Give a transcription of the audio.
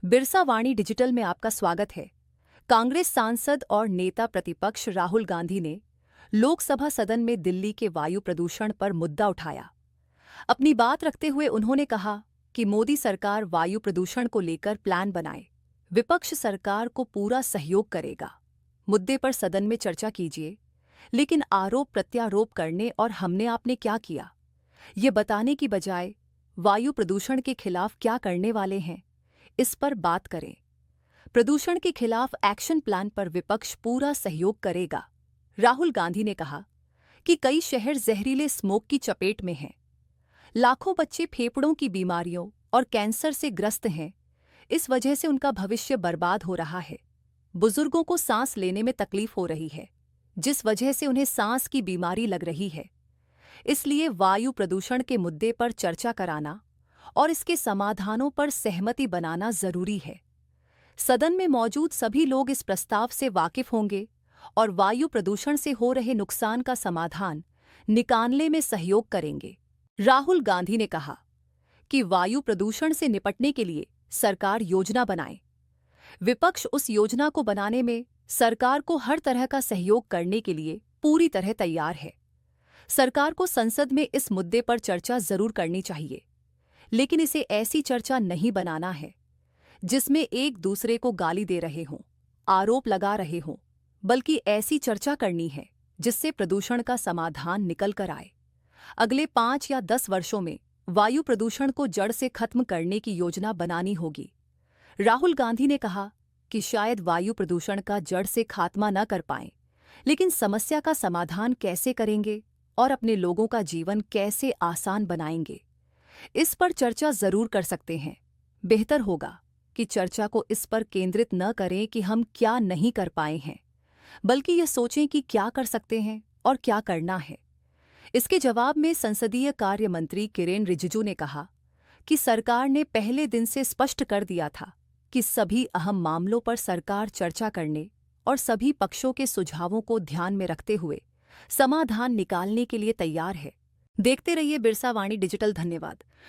बिरसा वाणी digital में आपका स्वागत है। कांग्रेस सांसद और नेता प्रतिपक्ष राहुल गांधी ने लोकसभा सदन में दिल्ली के वायु प्रदूषण पर मुद्दा उठाया। अपनी बात रखते हुए उन्होंने कहा कि मोदी सरकार वायु प्रदूषण को लेकर प्लान बनाए, विपक्ष सरकार को पूरा सहयोग करेगा। मुद्दे पर सदन में चर्चा कीजिए, लेकिन आरोप प्रत्यारोप करने और हमने आपने क्या किया, ये बताने की बजाय वायु प्रदूषण के खिलाफ क्या करने वाले हैं, इस पर बात करें। प्रदूषण के खिलाफ एक्शन प्लान पर विपक्ष पूरा सहयोग करेगा। राहुल गांधी ने कहा कि कई शहर जहरीले स्मोक की चपेट में हैं। लाखों बच्चे फेफड़ों की बीमारियों और कैंसर से ग्रस्त हैं। इस वजह से उनका भविष्य बर्बाद हो रहा है। बुजुर्गों को सांस लेने में तकलीफ हो रही है, जिस वजह से उन्हें सांस की बीमारी लग रही है। इसलिए वायु प्रदूषण के मुद्दे पर चर्चा कराना और इसके समाधानों पर सहमति बनाना जरूरी है। सदन में मौजूद सभी लोग इस प्रस्ताव से वाकिफ होंगे और वायु प्रदूषण से हो रहे नुकसान का समाधान निकालने में सहयोग करेंगे। राहुल गांधी ने कहा कि वायु प्रदूषण से निपटने के लिए सरकार योजना बनाए। विपक्ष उस योजना को बनाने में सरकार को हर तरह का सहयोग करने के लिए पूरी तरह तैयार है। सरकार को संसद में इस मुद्दे पर चर्चा जरूर करनी चाहिए, लेकिन इसे ऐसी चर्चा नहीं बनाना है जिसमें एक दूसरे को गाली दे रहे हों, आरोप लगा रहे हों, बल्कि ऐसी चर्चा करनी है जिससे प्रदूषण का समाधान निकल कर आए। अगले 5 या 10 वर्षों में वायु प्रदूषण को जड़ से खत्म करने की योजना बनानी होगी। राहुल गांधी ने कहा कि शायद वायु प्रदूषण का जड़ से खात्मा न कर पाएं, लेकिन समस्या का समाधान कैसे करेंगे और अपने लोगों का जीवन कैसे आसान बनाएंगे, इस पर चर्चा जरूर कर सकते हैं। बेहतर होगा कि चर्चा को इस पर केंद्रित न करें कि हम क्या नहीं कर पाए हैं, बल्कि यह सोचें कि क्या कर सकते हैं और क्या करना है। इसके जवाब में संसदीय कार्य मंत्री किरेन रिजिजू ने कहा कि सरकार ने पहले दिन से स्पष्ट कर दिया था कि सभी अहम मामलों पर सरकार चर्चा करने और सभी पक्षों के सुझावों को ध्यान में रखते हुए समाधान निकालने के लिए तैयार है। देखते रहिए बिरसा वाणी डिजिटल। धन्यवाद।